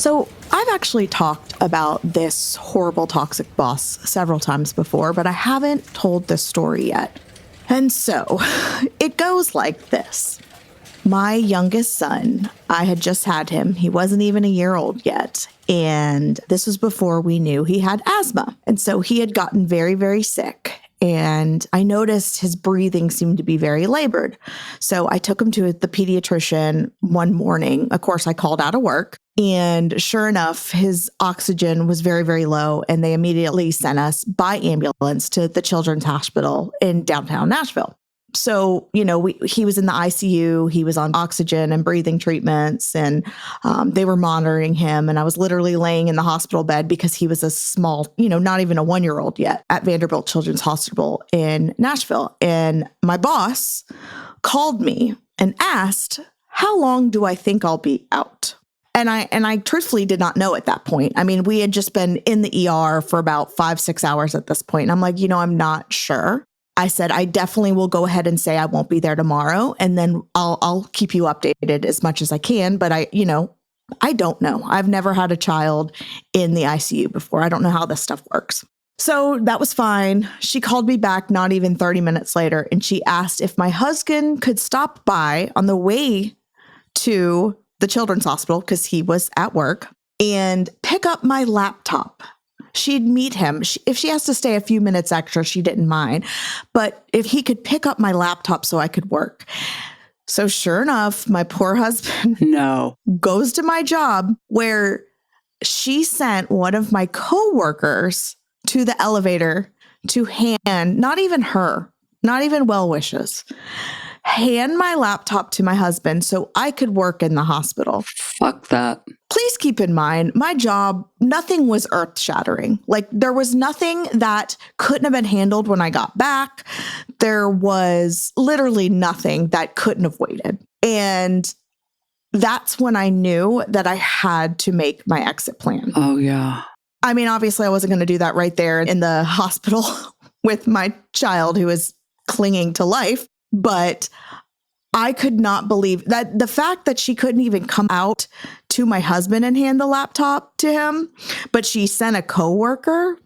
So I've actually talked about this horrible toxic boss several times before, but I haven't told this story yet. And so it goes like this. My youngest son, I had just had him. He wasn't even a year old yet. And this was before we knew he had asthma. And so he had gotten very, very sick. And I noticed his breathing seemed to be very labored. So I took him to the pediatrician one morning. Of course, I called out of work. And sure enough, his oxygen was very, very low. And they immediately sent us by ambulance to the Children's Hospital in downtown Nashville. So, he was in the ICU, he was on oxygen and breathing treatments, and they were monitoring him. And I was literally laying in the hospital bed because he was a small, not even a 1-year-old yet at Vanderbilt Children's Hospital in Nashville. And my boss called me and asked, how long do I think I'll be out? And I truthfully did not know at that point. I mean, we had just been in the ER for about 5-6 hours at this point. And I'm like, I'm not sure. I said, I definitely will go ahead and say I won't be there tomorrow. And then I'll keep you updated as much as I can. But I don't know. I've never had a child in the ICU before. I don't know how this stuff works. So that was fine. She called me back not even 30 minutes later. And she asked if my husband could stop by on the way to the children's hospital, because he was at work, and pick up my laptop. She'd meet him. If she has to stay a few minutes extra, she didn't mind. But if he could pick up my laptop so I could work. So sure enough, my poor husband goes to my job, where she sent one of my coworkers to the elevator to hand, not even her, not even well wishes, hand my laptop to my husband so I could work in the hospital. Fuck that. Please keep in mind, my job, nothing was earth shattering. Like, there was nothing that couldn't have been handled when I got back. There was literally nothing that couldn't have waited. And that's when I knew that I had to make my exit plan. Oh, yeah. I mean, obviously, I wasn't going to do that right there in the hospital with my child who is clinging to life. But I could not believe that the fact that she couldn't even come out to my husband and hand the laptop to him, but she sent a coworker.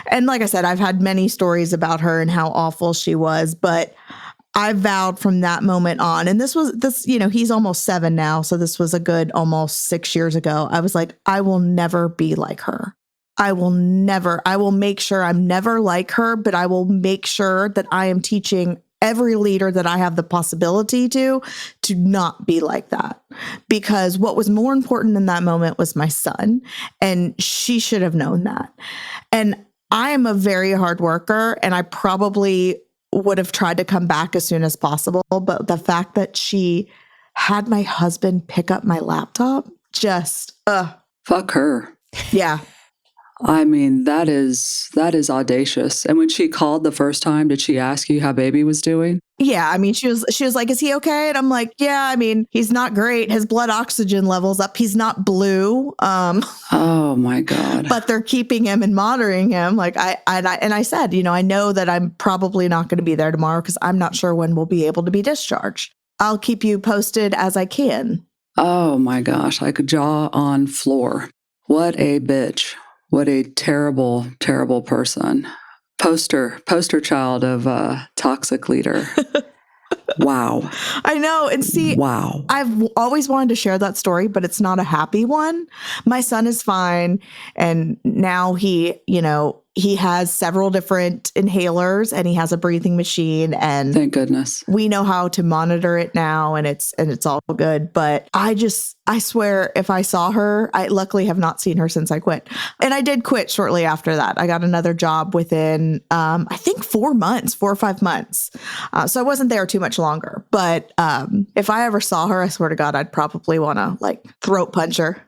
And like I said, I've had many stories about her and how awful she was, but I vowed from that moment on, and this, he's almost 7 now. So this was a good almost 6 years ago. I was like, I will never be like her. I will make sure I'm never like her, but I will make sure that I am teaching every leader that I have the possibility to not be like that. Because what was more important in that moment was my son, and she should have known that. And I am a very hard worker, and I probably would have tried to come back as soon as possible. But the fact that she had my husband pick up my laptop, just, fuck her. Yeah. I mean, that is audacious. And when she called the first time, did she ask you how baby was doing? Yeah. I mean, she was like, is he okay? And I'm like, yeah, I mean, he's not great. His blood oxygen level's up. He's not blue. Oh my God. But they're keeping him and monitoring him. Like I said, I know that I'm probably not going to be there tomorrow because I'm not sure when we'll be able to be discharged. I'll keep you posted as I can. Oh my gosh. I could jaw on floor. What a bitch. What a terrible, terrible person. Poster child of a toxic leader. Wow. I know. And see, wow. I've always wanted to share that story, but it's not a happy one. My son is fine. And now he has several different inhalers, and he has a breathing machine, and thank goodness we know how to monitor it now, and it's all good. But I swear, if I saw her, I luckily have not seen her since I quit. And I did quit shortly after that. I got another job within, I think 4 or 5 months. So I wasn't there too much longer. But if I ever saw her, I swear to God, I'd probably want to throat punch her.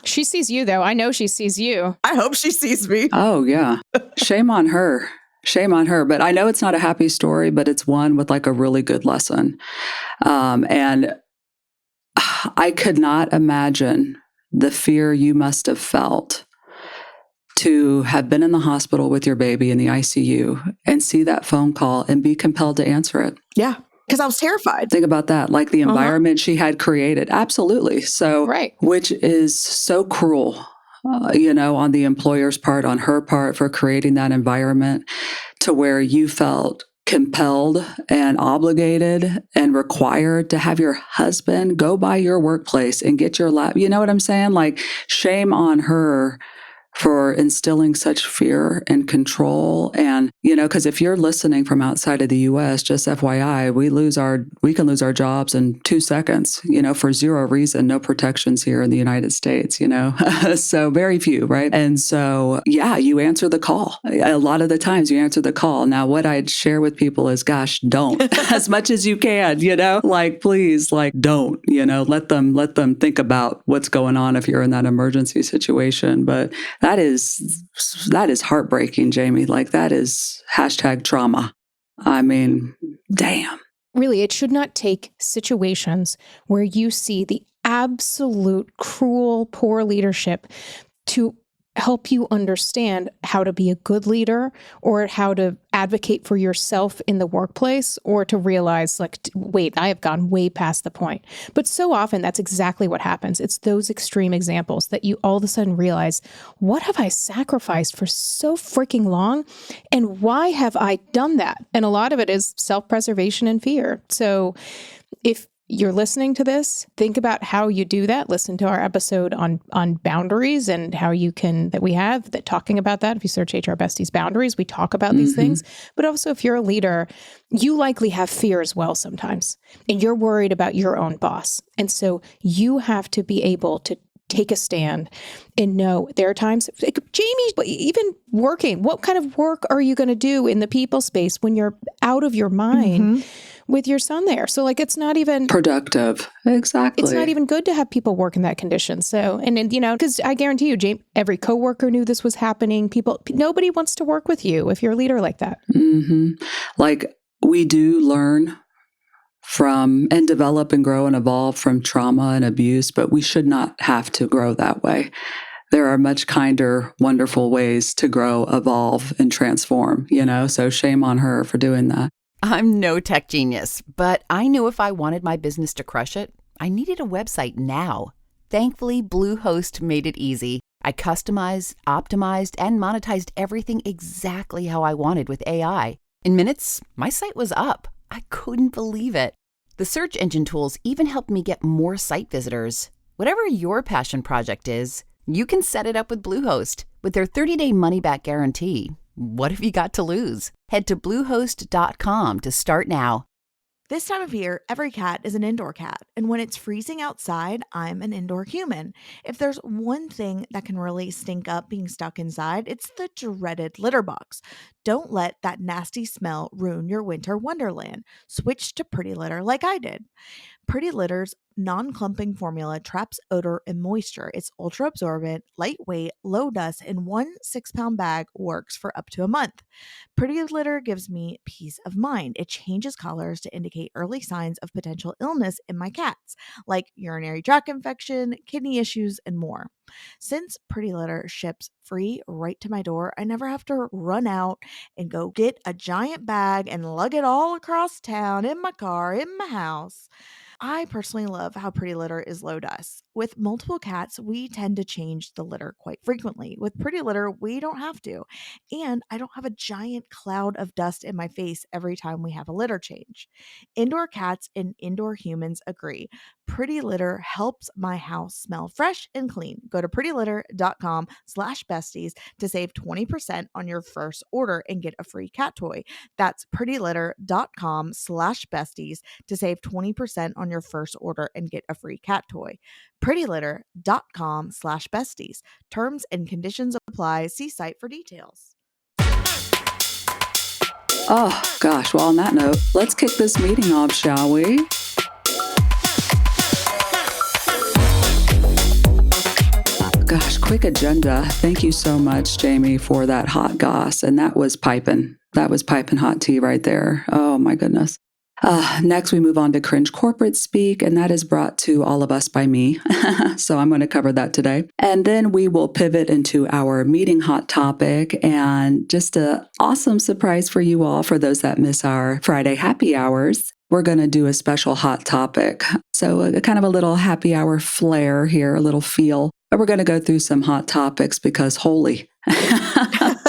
She sees you, though. I know she sees you. I hope she sees me. Oh, yeah. Shame on her. Shame on her. But I know it's not a happy story, but it's one with a really good lesson. And I could not imagine the fear you must have felt to have been in the hospital with your baby in the ICU and see that phone call and be compelled to answer it. Yeah. Because I was terrified. Think about that, like the environment she had created. Absolutely. So, Right. which is so cruel, on the employer's part, on her part, for creating that environment to where you felt compelled and obligated and required to have your husband go by your workplace and get your lap. You know what I'm saying? Like, shame on her for instilling such fear and control. And, because if you're listening from outside of the US, just FYI, we can lose our jobs in 2 seconds, for zero reason, no protections here in the United States, so very few, right? And so, yeah, you answer the call. A lot of the times you answer the call. Now, what I'd share with people is, gosh, don't as much as you can, like, please, like, don't, let them think about what's going on if you're in that emergency situation. But that is heartbreaking, Jamie. Like, that is #trauma. I mean, damn. Really, it should not take situations where you see the absolute cruel, poor leadership to help you understand how to be a good leader or how to advocate for yourself in the workplace, or to realize, like, wait, I have gone way past the point. But so often that's exactly what happens. It's those extreme examples that you all of a sudden realize, what have I sacrificed for so freaking long? And why have I done that? And a lot of it is self-preservation and fear. So if you're listening to this, think about how you do that. Listen to our episode on boundaries and how you can, that we have, that talking about that. If you search HR Besties boundaries, we talk about these things. But also, if you're a leader, you likely have fear as well sometimes, and you're worried about your own boss. And so you have to be able to take a stand and know there are times, like, Jamie, even working, what kind of work are you going to do in the people space when you're out of your mind with your son there? So, like, it's not even productive. Exactly. It's not even good to have people work in that condition. So, and because I guarantee you, Jamie, every coworker knew this was happening. Nobody wants to work with you if you're a leader like that. Like, we do learn from and develop and grow and evolve from trauma and abuse, but we should not have to grow that way. There are much kinder, wonderful ways to grow, evolve, and transform, so shame on her for doing that. I'm no tech genius, but I knew if I wanted my business to crush it, I needed a website now. Thankfully, Bluehost made it easy. I customized, optimized, and monetized everything exactly how I wanted with AI. In minutes, my site was up. I couldn't believe it. The search engine tools even helped me get more site visitors. Whatever your passion project is, you can set it up with Bluehost. With their 30-day money-back guarantee, what have you got to lose? Head to Bluehost.com to start now. This time of year, every cat is an indoor cat, and when it's freezing outside, I'm an indoor human. If there's one thing that can really stink up being stuck inside, it's the dreaded litter box. Don't let that nasty smell ruin your winter wonderland. Switch to Pretty Litter like I did. Pretty Litter's non-clumping formula traps odor and moisture. Its ultra-absorbent, lightweight, low dust, and 1 6-pound bag works for up to a month. Pretty Litter gives me peace of mind. It changes colors to indicate early signs of potential illness in my cats, like urinary tract infection, kidney issues, and more. Since Pretty Litter ships free right to my door, I never have to run out and go get a giant bag and lug it all across town in my car, in my house. I personally love how Pretty Litter is low dust. With multiple cats, we tend to change the litter quite frequently. With Pretty Litter, we don't have to. And I don't have a giant cloud of dust in my face every time we have a litter change. Indoor cats and indoor humans agree. Pretty Litter helps my house smell fresh and clean. Go to prettylitter.com/besties to save 20% on your first order and get a free cat toy. That's prettylitter.com/besties to save 20% on your first order and get a free cat toy. prettylitter.com/besties. Terms and conditions apply. See site for details. Oh, gosh. Well, on that note, let's kick this meeting off, shall we? Gosh, quick agenda. Thank you so much, Jamie, for that hot goss. And that was piping. That was piping hot tea right there. Oh, my goodness. Next, we move on to Cringe Corporate Speak, and that is brought to all of us by me. So I'm going to cover that today. And then we will pivot into our meeting hot topic, and just an awesome surprise for you all, for those that miss our Friday happy hours. we're going to do a special hot topic. So kind of a little happy hour flair here, a little feel. But we're going to go through some hot topics because holy,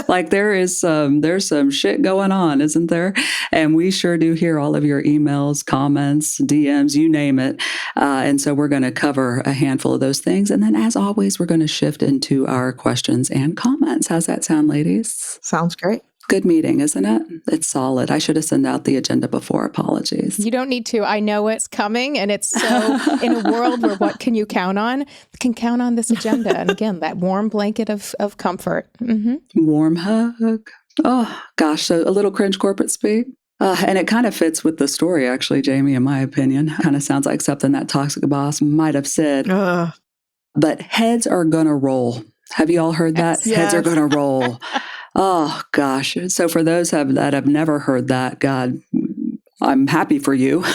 like there's some shit going on, isn't there? And we sure do hear all of your emails, comments, DMs, you name it. And so we're going to cover a handful of those things. And then as always, we're going to shift into our questions and comments. How's that sound, ladies? Sounds great. Good meeting, isn't it? It's solid. I should have sent out the agenda before. Apologies. You don't need to. I know it's coming. And it's so in a world where what can you count on? You can count on this agenda. And again, that warm blanket of comfort. Mm-hmm. Warm hug. Oh, gosh. So a little cringe corporate speak. And it kind of fits with the story, actually, Jamie, in my opinion. Kind of sounds like something that toxic boss might have said. But heads are going to roll. Have you all heard that? Yes. Heads are going to roll. Oh, gosh. So for those that have never heard that, God, I'm happy for you.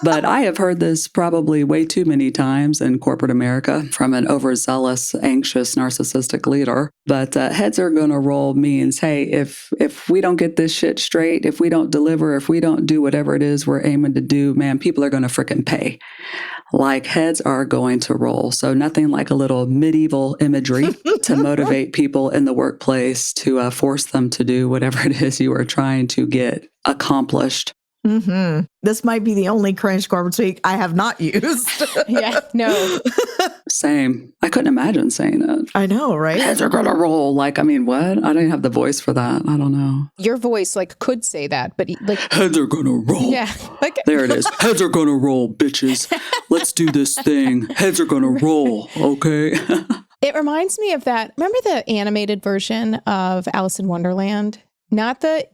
But I have heard this probably way too many times in corporate America from an overzealous, anxious, narcissistic leader. But heads are going to roll means, hey, if we don't get this shit straight, if we don't deliver, if we don't do whatever it is we're aiming to do, man, people are going to frickin' pay. Like heads are going to roll. So nothing like a little medieval imagery to motivate people in the workplace to force them to do whatever it is you are trying to get accomplished. Mm-hmm. This might be the only cringe corporate speak I have not used. Yeah, no. Same. I couldn't imagine saying it. I know, right? Heads are gonna roll. Like, I mean, what? I don't have the voice for that. I don't know. Your voice could say that, but heads are gonna roll. Yeah. There it is. Heads are gonna roll, bitches. Let's do this thing. Heads are gonna roll. Okay. It reminds me of that. Remember the animated version of Alice in Wonderland? Not the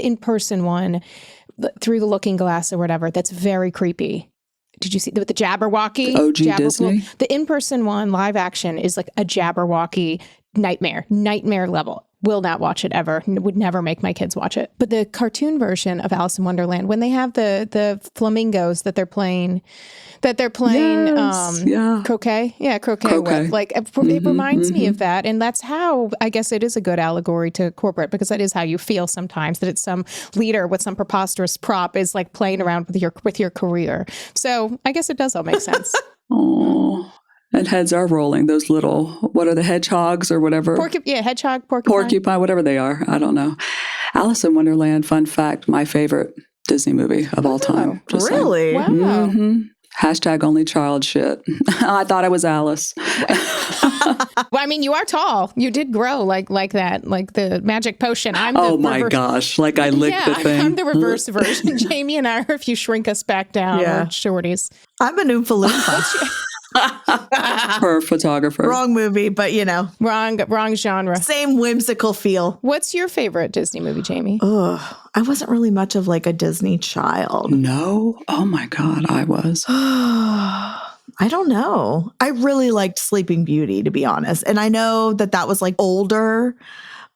in-person one through the looking glass or whatever. That's very creepy. Did you see with the Jabberwocky? OG Disney? The in-person one, live action, is like a Jabberwocky nightmare level. Will not watch it ever. Would never make my kids watch it. But the cartoon version of Alice in Wonderland, when they have the flamingos that they're playing yes, croquet. Yeah, croquet with. Like it reminds me of that. And that's how I guess it is a good allegory to corporate, because that is how you feel sometimes, that it's some leader with some preposterous prop is like playing around with your career. So I guess it does all make sense. Oh. And heads are rolling. Those little, what are the hedgehogs or whatever? Hedgehog, porcupine, whatever they are. I don't know. Alice in Wonderland, fun fact, my favorite Disney movie of all time. Just really? Wow. Mm-hmm. Hashtag only child shit. I thought I was Alice. Well, I mean, you are tall. You did grow like that, like the magic potion. I'm the my gosh. Like I licked the thing. I'm the reverse version. Jamie and I are, if you shrink us back down, we're shorties. I'm an Oompa Loompa. Her photographer. Wrong movie, but wrong genre. Same whimsical feel. What's your favorite Disney movie, Jamie? I wasn't really much of like a Disney child. No? Oh my God, I was. I don't know. I really liked Sleeping Beauty, to be honest. And I know that was like older,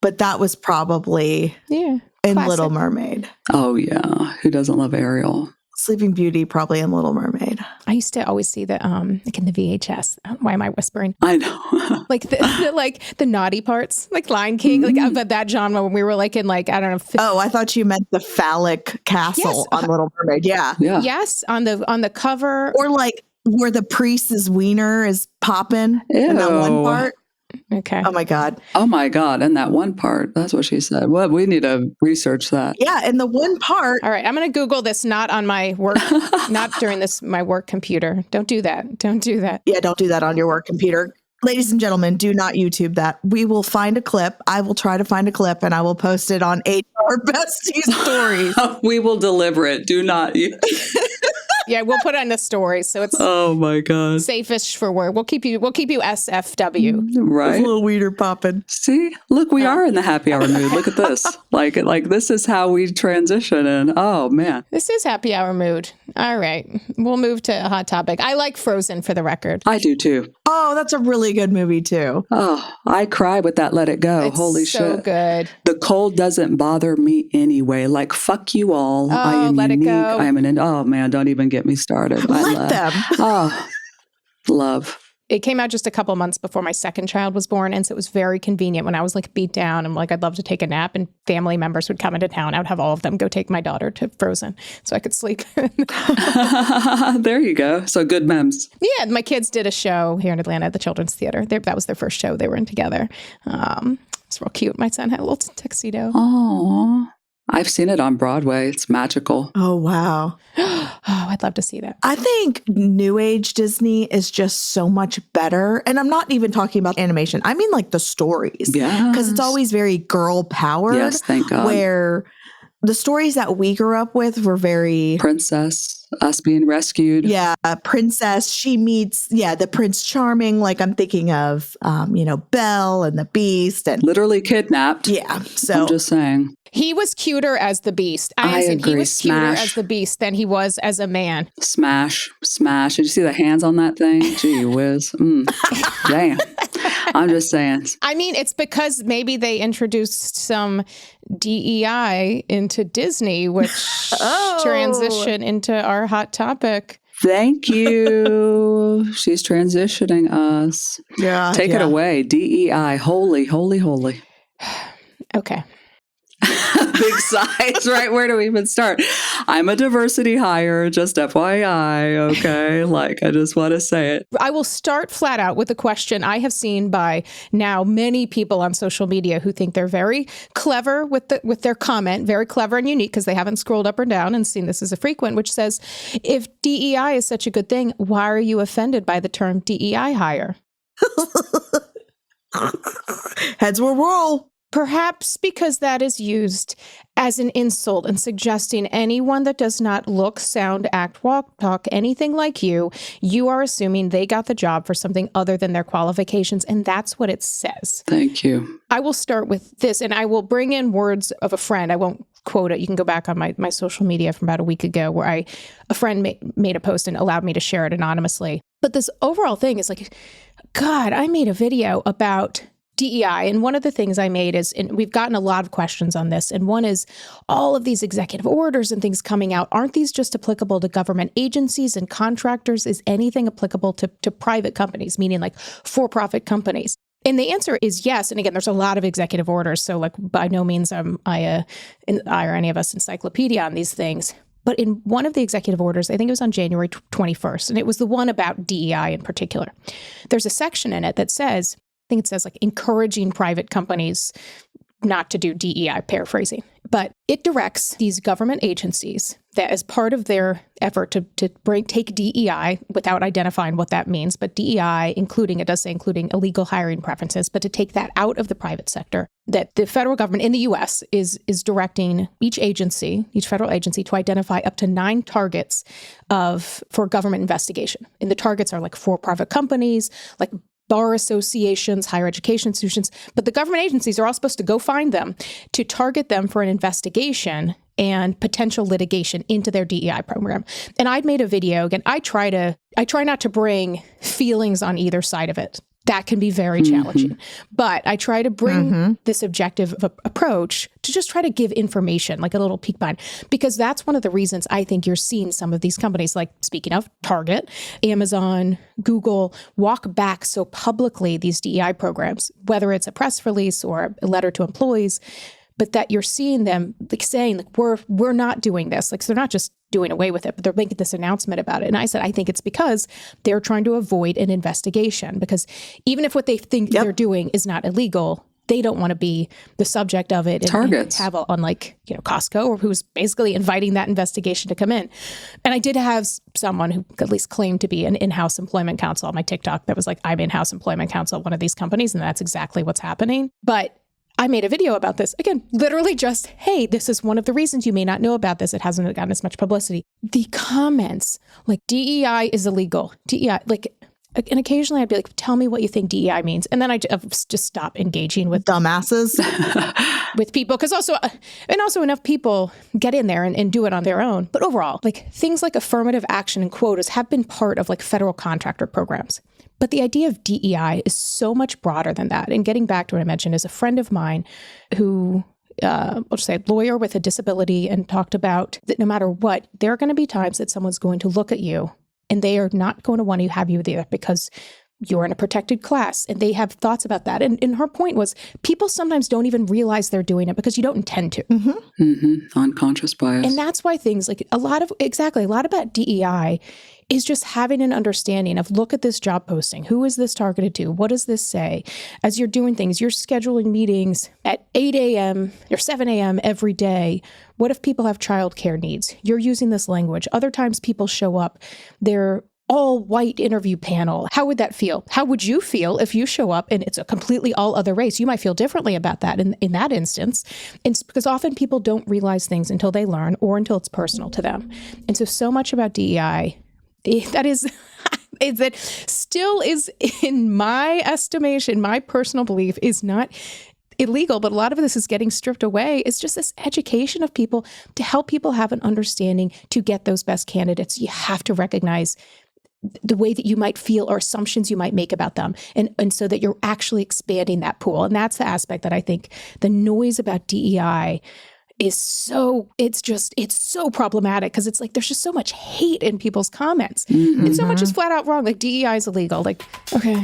but that was probably in classic. Little Mermaid. Oh yeah. Who doesn't love Ariel? Sleeping Beauty, probably in Little Mermaid. I used to always see the like in the VHS. Why am I whispering? I know. like the naughty parts, like Lion King, like of that genre when we were like in like I don't know. I thought you meant the phallic castle on Little Mermaid. Yeah. Yes, on the cover, or like where the priest's wiener is popping in that one part. Okay. Oh my God. Oh my God. And that one part, that's what she said. Well, we need to research that. Yeah. And the one part. All right. I'm going to Google this, not on my work, not during my work computer. Don't do that. Don't do that. Yeah. Don't do that on your work computer. Ladies and gentlemen, do not YouTube that. We will find a clip. I will try to find a clip and I will post it on HR Bestie stories. We will deliver it. Do not. Yeah, we'll put it on the stories, so it's oh my God, safest for work. We'll keep you SFW. Right, a little weeder popping. See, look, we are in the happy hour mood. Look at this. Like this is how we transition. And oh man, this is happy hour mood. All right, we'll move to a hot topic. I like Frozen, for the record. I do too. Oh, that's a really good movie too. Oh, I cry with that. Let It Go. It's Holy so shit, good. The cold doesn't bother me anyway. Like fuck you all. Oh, I am Let unique. It Go. I am oh man, don't even get me started. Let them. Oh, love. It came out just a couple months before my second child was born. And so it was very convenient when I was like beat down and like, I'd love to take a nap and family members would come into town. I would have all of them go take my daughter to Frozen so I could sleep. There you go. So good memes. Yeah. My kids did a show here in Atlanta at the Children's Theater. That was their first show they were in together. It's real cute. My son had a little tuxedo. Oh, I've seen it on Broadway. It's magical. Oh, wow. Oh, I'd love to see that. I think New Age Disney is just so much better. And I'm not even talking about animation. I mean like the stories. Yeah. Because it's always very girl powered. Yes, thank God. Where the stories that we grew up with were very... Princess, us being rescued. Yeah, princess. She meets, the Prince Charming. Like I'm thinking of, Belle and the Beast. And Literally kidnapped. yeah, so... I'm just saying. He was cuter as the Beast. I agree. He was cuter Smash. as the Beast than he was as a man. Smash. Did you see the hands on that thing? Gee whiz. Damn. I'm just saying. I mean, it's because maybe they introduced some DEI into Disney, which transition into our hot topic. Thank you. She's transitioning us. Yeah. Take it away. DEI. Holy, holy, holy. Okay. Big sighs, right? Where do we even start? I'm a diversity hire, just FYI, okay? Like, I just want to say it. I will start flat out with a question I have seen by now many people on social media who think they're very clever with their comment, very clever and unique because they haven't scrolled up or down and seen this as a frequent, which says, if DEI is such a good thing, why are you offended by the term DEI hire? Heads will roll. Perhaps because that is used as an insult and suggesting anyone that does not look, sound, act, walk, talk, anything like you are assuming they got the job for something other than their qualifications. And that's what it says. Thank you. I will start with this, and I will bring in words of a friend. I won't quote it. You can go back on my social media from about a week ago where a friend made a post and allowed me to share it anonymously. But this overall thing is like, God, I made a video about DEI. And one of the things I made is, and we've gotten a lot of questions on this, and one is all of these executive orders and things coming out, aren't these just applicable to government agencies and contractors? Is anything applicable to private companies, meaning like for-profit companies? And the answer is yes. And again, there's a lot of executive orders. So like by no means am I or any of us encyclopedia on these things. But in one of the executive orders, I think it was on January 21st, and it was the one about DEI in particular. There's a section in it that says, I think it says like encouraging private companies not to do DEI, paraphrasing. But it directs these government agencies that as part of their effort to take DEI without identifying what that means, but DEI, including illegal hiring preferences, but to take that out of the private sector, that the federal government in the U.S. is directing each federal agency to identify up to 9 targets for government investigation. And the targets are like for-profit companies, like bar associations, higher education institutions, but the government agencies are all supposed to go find them to target them for an investigation and potential litigation into their DEI program. And I'd made a video. Again, I try not to bring feelings on either side of it. That can be very challenging. But I try to bring this objective approach to just try to give information, like a little peek behind, because that's one of the reasons I think you're seeing some of these companies, like speaking of Target, Amazon, Google, walk back so publicly these DEI programs, whether it's a press release or a letter to employees, but that you're seeing them like saying, like, we're not doing this. Like, so they're not just doing away with it, but they're making this announcement about it. And I said, I think it's because they're trying to avoid an investigation, because even if what they think they're doing is not illegal, they don't want to be the subject of it. Targets. And have on like, Costco, or who's basically inviting that investigation to come in. And I did have someone who at least claimed to be an in-house employment counsel on my TikTok that was like, I'm in-house employment counsel at one of these companies. And that's exactly what's happening. But I made a video about this. Again, literally just, hey, this is one of the reasons you may not know about this. It hasn't gotten as much publicity. The comments, like, DEI is illegal. DEI, like, and occasionally I'd be like, tell me what you think DEI means. And then I just stop engaging with dumbasses, with people. Because also enough people get in there and do it on their own. But overall, like, things like affirmative action and quotas have been part of like federal contractor programs. But the idea of DEI is so much broader than that. And getting back to what I mentioned, is a friend of mine who, I'll just say, a lawyer with a disability, and talked about that no matter what, there are going to be times that someone's going to look at you and they are not going to want to have you there because you're in a protected class, and they have thoughts about that. And her point was, people sometimes don't even realize they're doing it because you don't intend to. Unconscious bias. And that's why things like a lot about DEI is just having an understanding of, look at this job posting. Who is this targeted to? What does this say? As you're doing things, you're scheduling meetings at 8 a.m. or 7 a.m. every day. What if people have childcare needs? You're using this language. Other times people show up, they're all white interview panel. How would that feel? How would you feel if you show up and it's a completely all other race? You might feel differently about that in that instance. And it's because often people don't realize things until they learn or until it's personal to them. And so much about DEI, that is that still is, in my estimation, my personal belief, is not illegal, but a lot of this is getting stripped away. It's just this education of people to help people have an understanding to get those best candidates. You have to recognize the way that you might feel or assumptions you might make about them. And so that you're actually expanding that pool. And that's the aspect that I think the noise about DEI is it's so problematic, because it's like, there's just so much hate in people's comments. And so much is flat out wrong. Like, DEI is illegal. Like, okay.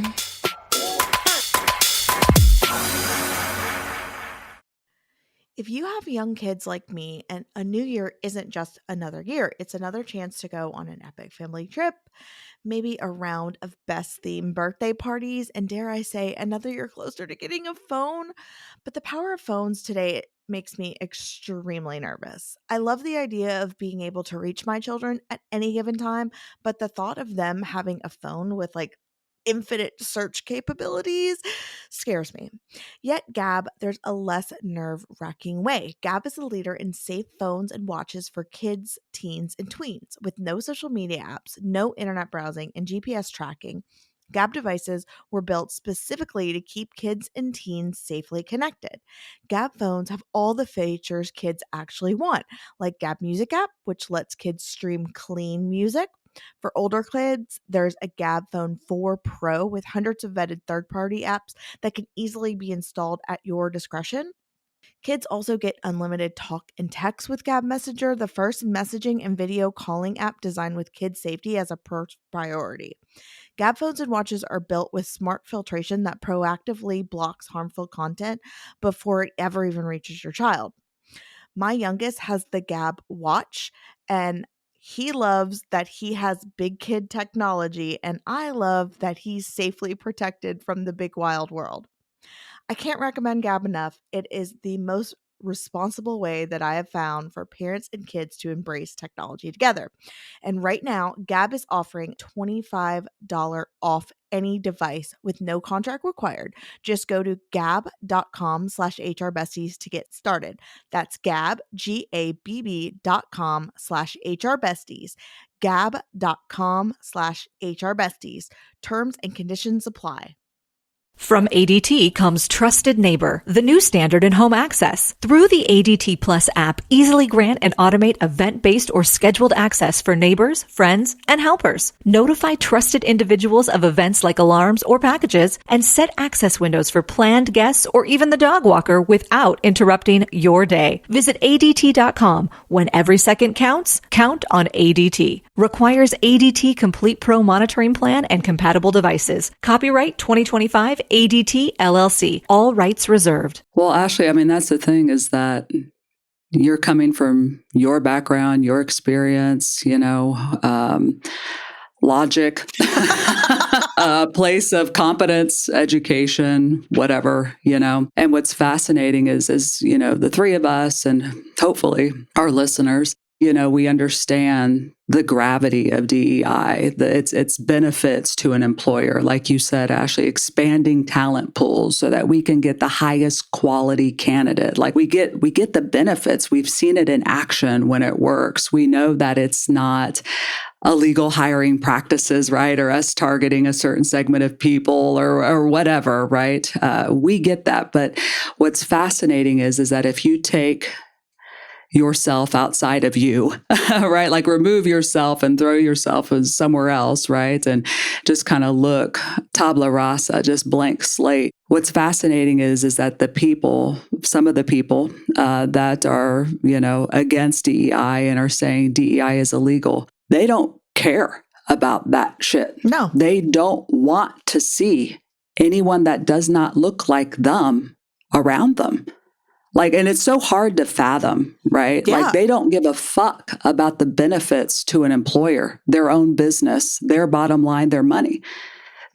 If you have young kids like me, and a new year isn't just another year, it's another chance to go on an epic family trip, maybe a round of best themed birthday parties, and dare I say, another year closer to getting a phone. But the power of phones today makes me extremely nervous. I love the idea of being able to reach my children at any given time, but the thought of them having a phone with like infinite search capabilities scares me. Yet Gab, there's a less nerve-wracking way. Gab is a leader in safe phones and watches for kids, teens, and tweens. With no social media apps, no internet browsing, and GPS tracking, Gab devices were built specifically to keep kids and teens safely connected. Gab phones have all the features kids actually want, like Gab Music app, which lets kids stream clean music. For older kids, there's a Gab Phone 4 Pro with hundreds of vetted third-party apps that can easily be installed at your discretion. Kids also get unlimited talk and text with Gab Messenger, the first messaging and video calling app designed with kids' safety as a priority. Gab phones and watches are built with smart filtration that proactively blocks harmful content before it ever even reaches your child. My youngest has the Gab watch, and he loves that he has big kid technology, and I love that he's safely protected from the big wild world. I can't recommend Gab enough. It is the most responsible way that I have found for parents and kids to embrace technology together. And right now, Gab is offering $25 off any device with no contract required. Just go to gab.com/HRBesties to get started. That's Gab, GABB.com/HRBesties. Gab.com/HRBesties. Terms and conditions apply. From ADT comes Trusted Neighbor, the new standard in home access. Through the ADT Plus app, easily grant and automate event-based or scheduled access for neighbors, friends, and helpers. Notify trusted individuals of events like alarms or packages, and set access windows for planned guests or even the dog walker without interrupting your day. Visit ADT.com. When every second counts, count on ADT. Requires ADT Complete Pro monitoring plan and compatible devices. Copyright 2025 ADT LLC. All rights reserved. Well, Ashley, I mean, that's the thing, is that you're coming from your background, your experience, logic, a place of competence, education, whatever, And what's fascinating is, the three of us and hopefully our listeners, we understand the gravity of DEI, its benefits to an employer. Like you said, Ashley, expanding talent pools so that we can get the highest quality candidate. Like we get the benefits. We've seen it in action when it works. We know that it's not illegal hiring practices, right? Or us targeting a certain segment of people or whatever, right? We get that. But what's fascinating is that if you take yourself outside of you, right? Like remove yourself and throw yourself as somewhere else, right? And just kind of look tabula rasa, just blank slate. What's fascinating is that some of the people that are, against DEI and are saying DEI is illegal, they don't care about that shit. No. They don't want to see anyone that does not look like them around them. Like, and it's so hard to fathom, right? Yeah. Like, they don't give a fuck about the benefits to an employer, their own business, their bottom line, their money.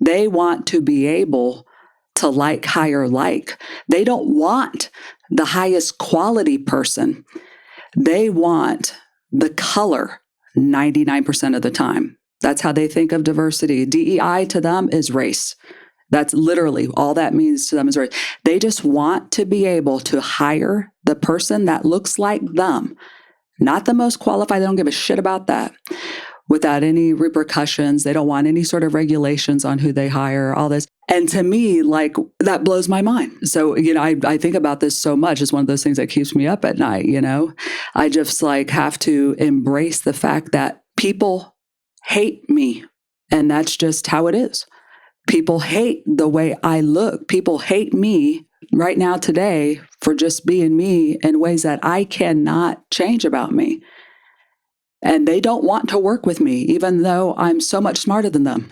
They want to be able to hire like. They don't want the highest quality person. They want the color 99% of the time. That's how they think of diversity. DEI to them is race. That's literally all that means to them is race. They just want to be able to hire the person that looks like them, not the most qualified. They don't give a shit about that, without any repercussions. They don't want any sort of regulations on who they hire, all this. And to me, like, that blows my mind. So, I think about this so much. It's one of those things that keeps me up at night, I just have to embrace the fact that people hate me. And that's just how it is. People hate the way I look. People hate me right now today for just being me in ways that I cannot change about me. And they don't want to work with me, even though I'm so much smarter than them.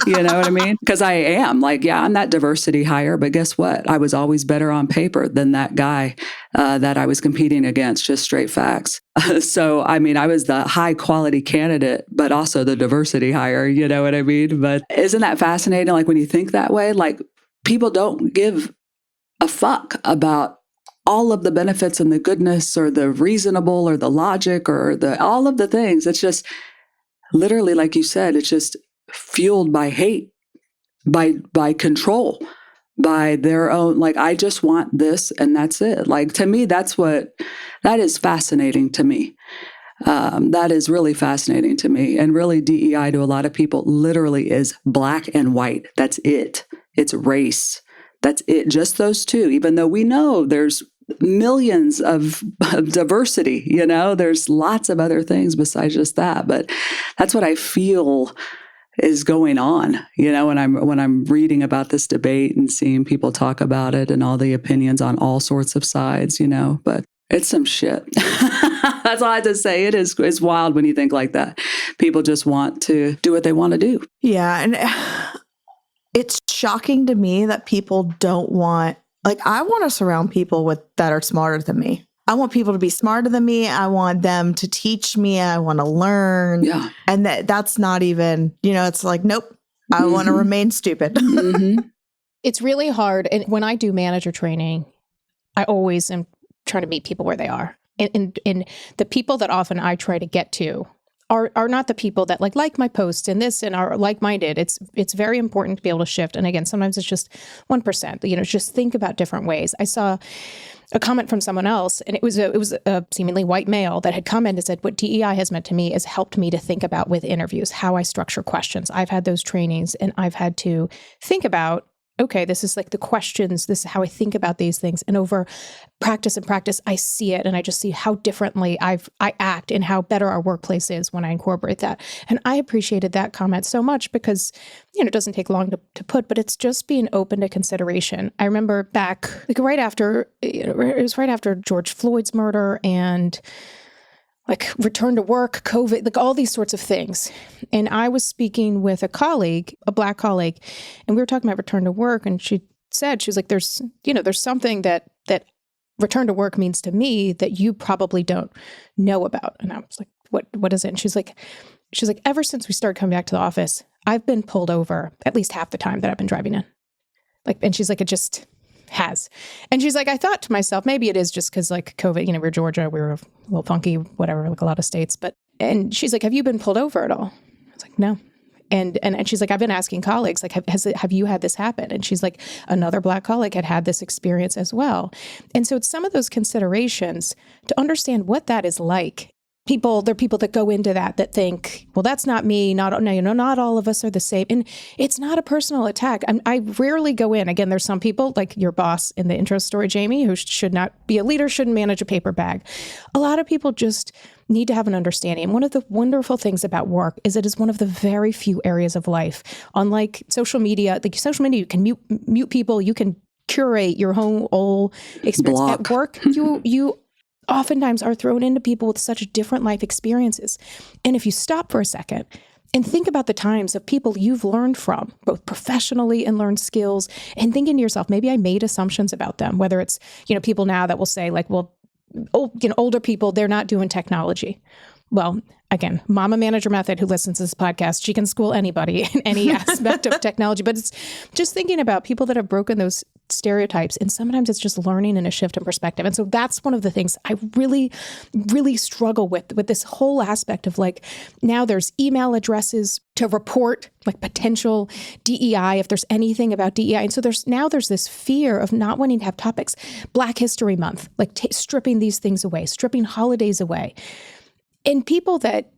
You know what I mean? Because I am I'm that diversity hire, but guess what? I was always better on paper than that guy that I was competing against, just straight facts. So, I was the high quality candidate, but also the diversity hire, you know what I mean? But isn't that fascinating? Like, when you think that way, people don't give a fuck about all of the benefits and the goodness or the reasonable or the logic or all of the things. It's just literally, like you said, it's just fueled by hate, by control, by their own, I just want this and that's it. To me, that is fascinating to me. That is really fascinating to me. And really, DEI to a lot of people literally is black and white. That's it. It's race. That's it. Just those two, even though we know there's millions of diversity, there's lots of other things besides just that. But that's what I feel is going on, when I'm reading about this debate and seeing people talk about it and all the opinions on all sorts of sides, but it's some shit. That's all I have to say. It's wild when you think like that. People just want to do what they want to do. Yeah. And it's shocking to me that people don't want, I want to surround people that are smarter than me. I want people to be smarter than me. I want them to teach me. I want to learn. Yeah. And that's not even, it's nope. I want to remain stupid. It's really hard. And when I do manager training, I always am trying to meet people where they are. And the people that often I try to get to are not the people that like my posts and this and are like-minded. It's very important to be able to shift. And again, sometimes it's just 1%, just think about different ways. I saw a comment from someone else, and it was a seemingly white male that had commented and said, what DEI has meant to me is helped me to think about with interviews, how I structure questions. I've had those trainings and I've had to think about, okay, this is the questions, this is how I think about these things. And over practice, I see it and I just see how differently I act and how better our workplace is when I incorporate that. And I appreciated that comment so much because, it doesn't take long to put, but it's just being open to consideration. I remember back, right after, it was right after George Floyd's murder and return to work, COVID, all these sorts of things. And I was speaking with a colleague, a Black colleague, and we were talking about return to work. And she was like, there's something that return to work means to me that you probably don't know about. And I was like, what is it? And she's like, ever since we started coming back to the office, I've been pulled over at least half the time that I've been driving in. And she's like, it just has. And she's like, I thought to myself, maybe it is just because COVID, we're Georgia, we were a little funky, whatever, a lot of states. And she's like, have you been pulled over at all? I was like, no. And she's like, I've been asking colleagues, have you had this happen? And she's like, another Black colleague had this experience as well. And so it's some of those considerations to understand what that is like. There are people that go into that think, well, that's not me. Not all of us are the same. And it's not a personal attack. I rarely go in. Again, there's some people like your boss in the intro story, Jamie, who should not be a leader, shouldn't manage a paper bag. A lot of people just need to have an understanding. And one of the wonderful things about work is it is one of the very few areas of life. Unlike social media, you can mute people, you can curate your whole experience. Block. At work. You oftentimes are thrown into people with such different life experiences. And if you stop for a second and think about the times of people you've learned from, both professionally and learned skills, and thinking to yourself, maybe I made assumptions about them, whether it's, people now that will say like, well, older people, they're not doing technology. Well, again, mama manager method who listens to this podcast, she can school anybody in any aspect of technology, but it's just thinking about people that have broken those stereotypes. And sometimes it's just learning and a shift in perspective. And so that's one of the things I really, really struggle with this whole aspect of like, now there's email addresses to report like potential DEI, if there's anything about DEI. And so there's this fear of not wanting to have topics. Black History Month, like stripping these things away, stripping holidays away. And people that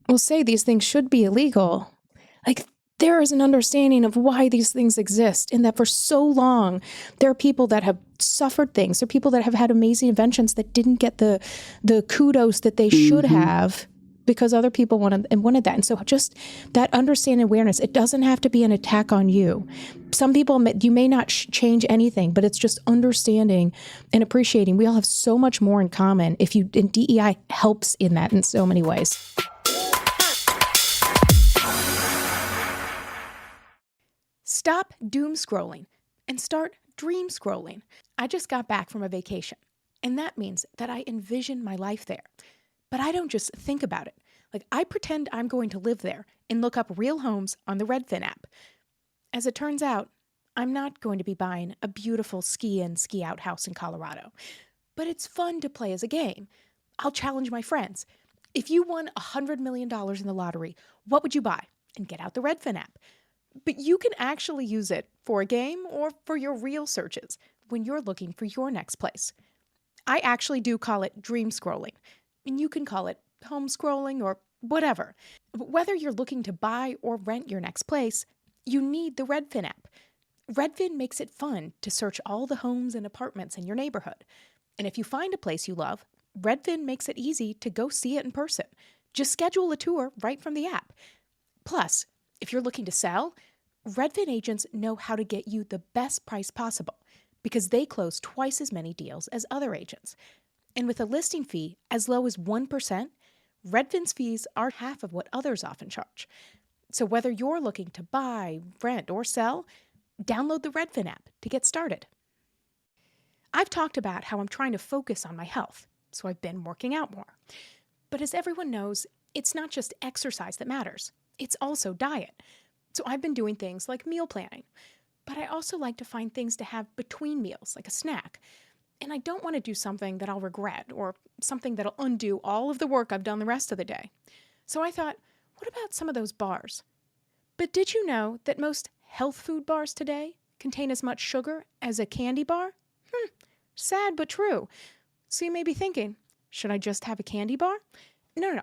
will say these things should be illegal, like there is an understanding of why these things exist, and that for so long, there are people that have suffered things. There are people that have had amazing inventions that didn't get the kudos that they should have because other people wanted that. And so just that understanding awareness, it doesn't have to be an attack on you. Some people, you may not change anything, but it's just understanding and appreciating. We all have so much more in common. And DEI helps in that in so many ways. Stop doom scrolling and start dream scrolling. I just got back from a vacation, and that means that I envision my life there. But I don't just think about it. Like, I pretend I'm going to live there and look up real homes on the Redfin app. As it turns out, I'm not going to be buying a beautiful ski-in, ski-out house in Colorado. But it's fun to play as a game. I'll challenge my friends. If you won $100 million in the lottery, what would you buy? And get out the Redfin app. But you can actually use it for a game or for your real searches when you're looking for your next place. I actually do call it dream scrolling. And you can call it home scrolling or whatever. But whether you're looking to buy or rent your next place, you need the Redfin app. Redfin makes it fun to search all the homes and apartments in your neighborhood. And if you find a place you love, Redfin makes it easy to go see it in person. Just schedule a tour right from the app. Plus, if you're looking to sell, Redfin agents know how to get you the best price possible because they close twice as many deals as other agents. And with a listing fee as low as 1%, Redfin's fees are half of what others often charge. So whether you're looking to buy, rent, or sell, download the Redfin app to get started. I've talked about how I'm trying to focus on my health, so I've been working out more. But as everyone knows, it's not just exercise that matters. It's also diet. So I've been doing things like meal planning. But I also like to find things to have between meals, like a snack. And I don't want to do something that I'll regret or something that'll undo all of the work I've done the rest of the day. So I thought, what about some of those bars? But did you know that most health food bars today contain as much sugar as a candy bar? Sad but true. So you may be thinking, should I just have a candy bar? No.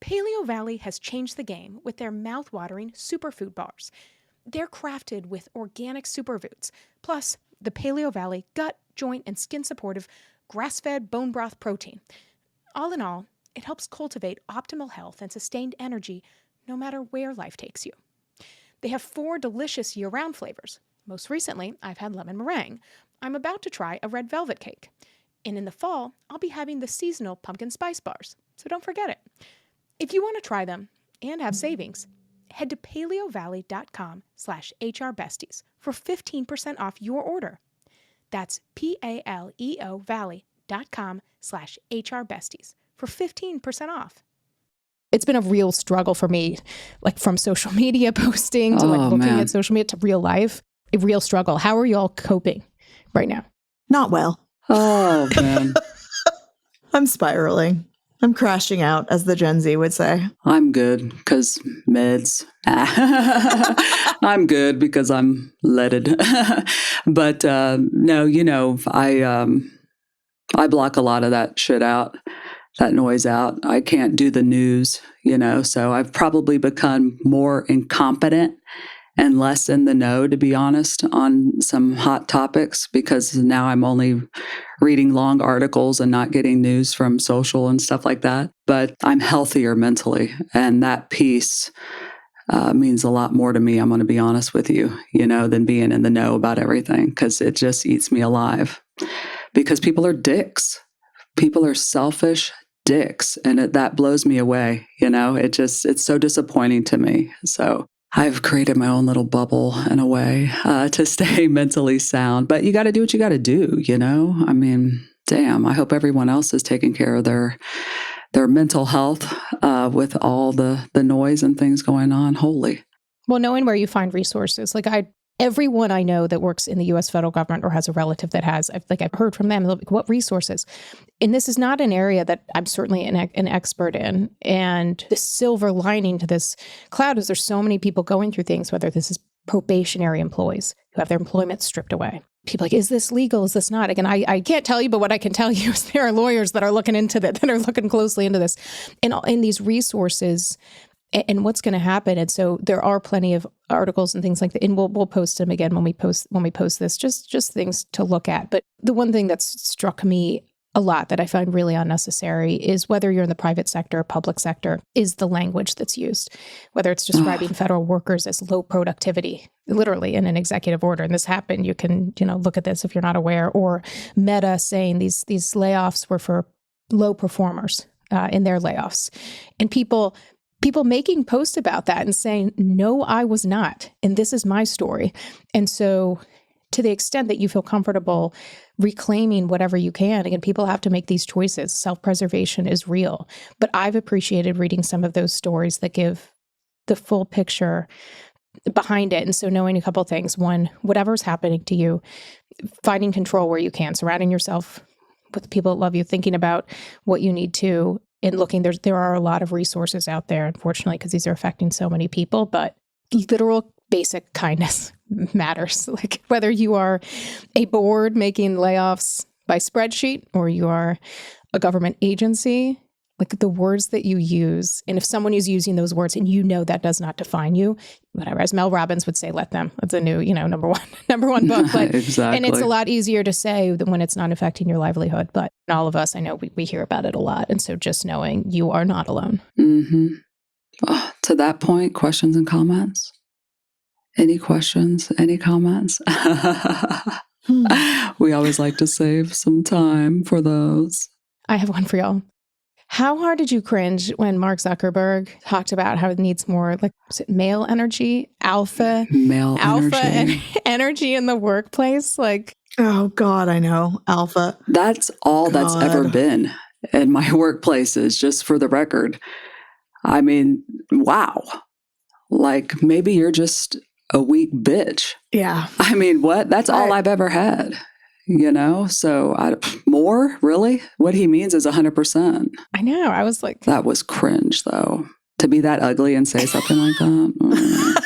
Paleo Valley has changed the game with their mouth-watering superfood bars. They're crafted with organic superfoods, plus the Paleo Valley gut, joint, and skin-supportive grass-fed bone broth protein. All in all, it helps cultivate optimal health and sustained energy no matter where life takes you. They have 4 delicious year-round flavors. Most recently, I've had lemon meringue. I'm about to try a red velvet cake. And in the fall, I'll be having the seasonal pumpkin spice bars, so don't forget it. If you want to try them and have savings, head to paleovalley.com/HRBesties for 15% off your order. That's PALEO Valley.com/HRBesties for 15% off. It's been a real struggle for me, like from social media posting to looking at social media to real life. A real struggle. How are you all coping right now? Not well. Oh, man. I'm spiraling. I'm crashing out, as the Gen Z would say. I'm good because meds. I'm good because I'm leaded. But no, I block a lot of that shit out, that noise out. I can't do the news, so I've probably become more incompetent and less in the know, to be honest, on some hot topics, because now I'm only reading long articles and not getting news from social and stuff like that. But I'm healthier mentally, and that piece means a lot more to me, I'm going to be honest with you, than being in the know about everything, because it just eats me alive. Because people are dicks. People are selfish dicks, and that blows me away. It's so disappointing to me. So I've created my own little bubble in a way to stay mentally sound. But you got to do what you got to do, I mean, damn, I hope everyone else is taking care of their mental health with all the noise and things going on. Holy. Well, knowing where you find resources, everyone I know that works in the U.S. federal government or has a relative that has, I've heard from them, what resources? And this is not an area that I'm certainly an expert in. And the silver lining to this cloud is there's so many people going through things, whether this is probationary employees who have their employment stripped away. People is this legal? Is this not? Again, I can't tell you, but what I can tell you is there are lawyers that are looking into that are looking closely into this. And in these resources, and what's going to happen. And so there are plenty of articles and things like that. And we'll post them again when we post this, just things to look at. But the one thing that's struck me a lot that I find really unnecessary is whether you're in the private sector or public sector is the language that's used, whether it's describing federal workers as low productivity, literally in an executive order. And this happened. You can, look at this if you're not aware, or Meta saying these layoffs were for low performers in their layoffs, and people making posts about that and saying, no, I was not. And this is my story. And so to the extent that you feel comfortable reclaiming whatever you can, again, people have to make these choices. Self-preservation is real. But I've appreciated reading some of those stories that give the full picture behind it. And so knowing a couple of things. One, whatever's happening to you, finding control where you can, surrounding yourself with people that love you, thinking about what you need to, and looking, there are a lot of resources out there, unfortunately, because these are affecting so many people, but literal basic kindness matters. Whether you are a board making layoffs by spreadsheet or you are a government agency, the words that you use, and if someone is using those words and that does not define you, whatever, as Mel Robbins would say, let them. That's a new, number one book. Exactly. And it's a lot easier to say than when it's not affecting your livelihood. But all of us, I know we hear about it a lot. And so just knowing you are not alone. Mm-hmm. Oh, to that point, questions and comments? Any questions? Any comments? We always like to save some time for those. I have one for y'all. How hard did you cringe when Mark Zuckerberg talked about how it needs more, was it male energy, male energy in the workplace? Oh God, I know. Alpha. That's all that's ever been in my workplaces, just for the record. I mean, wow. Maybe you're just a weak bitch. Yeah. I mean, what? That's all I've ever had. So more, really? What he means is 100%. I know. I was like... That was cringe, though. To be that ugly and say something like that.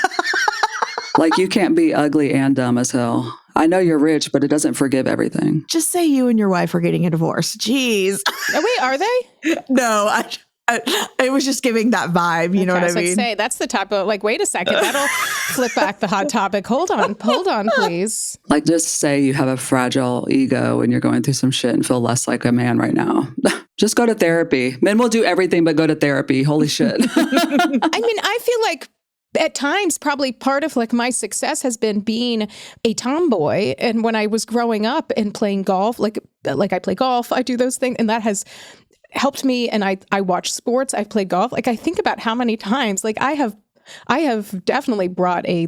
You can't be ugly and dumb as hell. I know you're rich, but it doesn't forgive everything. Just say you and your wife are getting a divorce. Jeez. Oh, wait, are they? No, I was just giving that vibe. You know what I mean? Say, that's the type of, wait a second, that'll flip back the hot topic. Hold on, please. Just say you have a fragile ego and you're going through some shit and feel less like a man right now. Just go to therapy. Men will do everything but go to therapy. Holy shit. I mean, I feel like at times, probably part of my success has been being a tomboy. And when I was growing up and playing golf, I play golf, I do those things, and that has helped me. And I watch sports. I've played golf. I think about how many times, I have definitely brought a,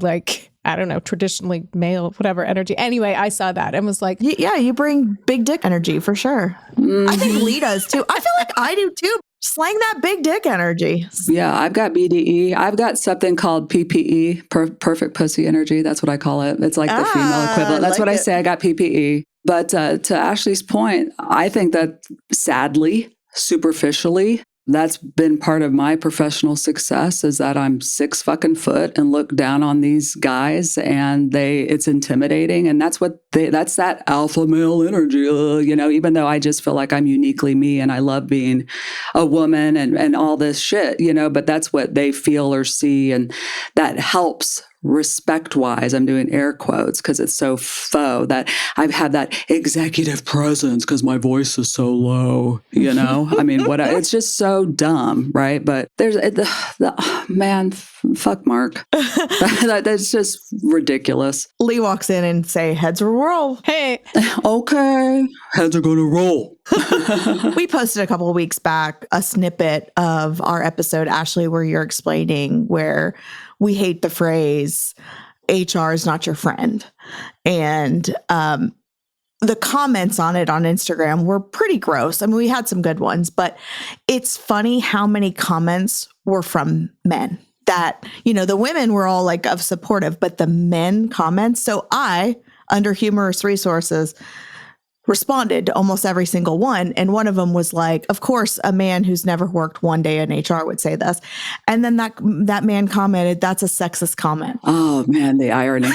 I don't know, traditionally male, whatever energy. Anyway, I saw that and was like, yeah, you bring big dick energy for sure. Mm-hmm. I think Leigh does too. I feel like I do too. Slang that big dick energy. Yeah, I've got BDE. I've got something called PPE, perfect pussy energy. That's what I call it. It's the female equivalent. That's what I say. I got PPE. But to Ashley's point, I think that sadly, superficially, that's been part of my professional success, is that I'm 6 fucking foot and look down on these guys and it's intimidating. And that's that alpha male energy, even though I just feel like I'm uniquely me and I love being a woman and all this shit, but that's what they feel or see. And that helps respect-wise. I'm doing air quotes because it's so faux that I've had that executive presence because my voice is so low, I mean, it's just so dumb, right? But there's man, fuck Mark. That's just ridiculous. Leigh walks in and say, heads will roll. Hey. Okay. Heads are going to roll. We posted a couple of weeks back a snippet of our episode, Ashley, where you're explaining where we hate the phrase HR is not your friend. And the comments on it on Instagram were pretty gross. I mean, we had some good ones, but it's funny how many comments were from men. That, the women were all like of supportive, but the men comments. So I, under humorous resources, responded to almost every single one. And one of them was like, of course, a man who's never worked one day in HR would say this. And then that man commented, that's a sexist comment. Oh, man, the irony.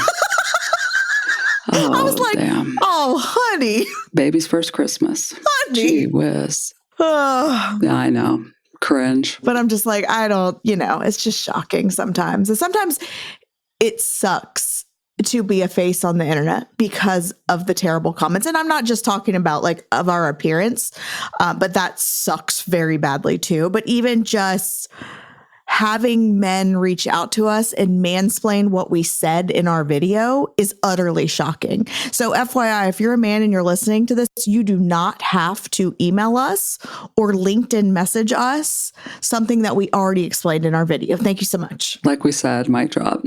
I was like, damn. Oh, honey. Baby's first Christmas. Honey. Gee whiz. Yeah, I know. Cringe. But I'm just like, I don't, it's just shocking sometimes. And sometimes it sucks to be a face on the internet because of the terrible comments. And I'm not just talking about like of our appearance, but that sucks very badly too. But even just having men reach out to us and mansplain what we said in our video is utterly shocking. So FYI, if you're a man and you're listening to this, you do not have to email us or LinkedIn message us something that we already explained in our video. Thank you so much. Like we said, mic drop.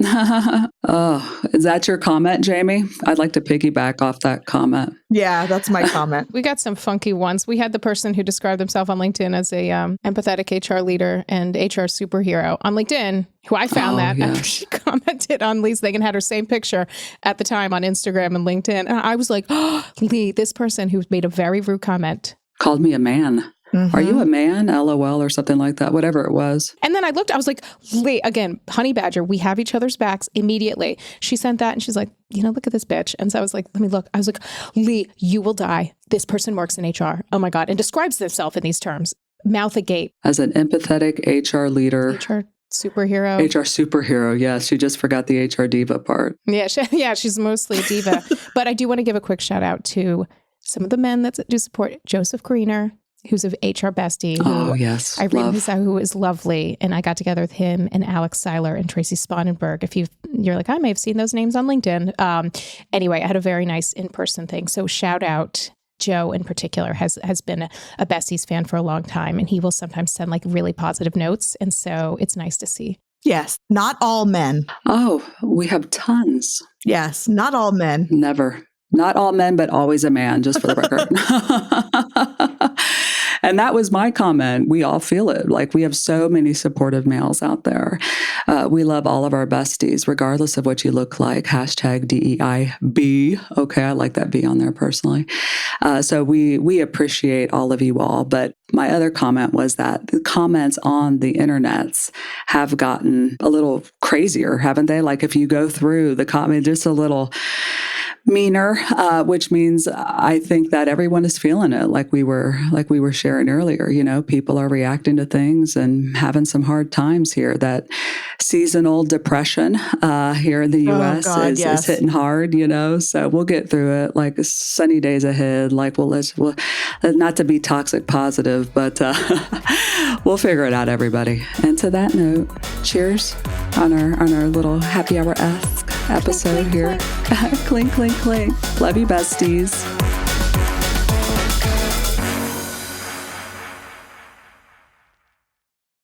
Oh, is that your comment, Jamie? I'd like to piggyback off that comment. Yeah, that's my comment. We got some funky ones. We had the person who described themselves on LinkedIn as a empathetic HR leader and HR superhero on LinkedIn, who I found after she commented on Leigh's thing and had her same picture at the time on Instagram and LinkedIn. And I was like, oh, Leigh, this person who made a very rude comment. Called me a man. Mm-hmm. Are you a man? LOL or something like that, whatever it was. And then I looked, I was like, Leigh, again, honey badger, we have each other's backs immediately. She sent that and she's like, look at this bitch. And so I was like, let me look. I was like, Leigh, you will die. This person works in HR. Oh my God. And describes themselves in these terms. Mouth agape. As an empathetic HR leader. HR superhero. HR superhero. Yes. She just forgot the HR diva part. Yeah. She's mostly a diva. But I do want to give a quick shout out to some of the men that do support Joseph Greener, who's of HR Bestie. Oh, yes. I read his out, who is lovely. And I got together with him and Alex Seiler and Tracy Spanenberg. If you're like, I may have seen those names on LinkedIn. Anyway, I had a very nice in-person thing. So shout out. Joe in particular has been a Besties fan for a long time, and he will sometimes send like really positive notes. And so it's nice to see. Yes. Not all men. Oh, we have tons. Yes. Not all men. Never. Not all men, but always a man, just for the record. And that was my comment. We all feel it. Like, we have so many supportive males out there. We love all of our besties, regardless of what you look like. Hashtag DEIB. Okay, I like that B on there personally. So we appreciate all of you all. But my other comment was that the comments on the internets have gotten a little crazier, haven't they? Like, if you go through the comment, just a little meaner, which means I think that everyone is feeling it, like we were sharing earlier. People are reacting to things and having some hard times here. That seasonal depression here in the U.S. is hitting hard. So we'll get through it. Like, sunny days ahead. Like, we'll not to be toxic positive, but we'll figure it out, everybody. And to that note, cheers on our little happy hour-esque episode here. Clink, clink, clink. Love you, besties.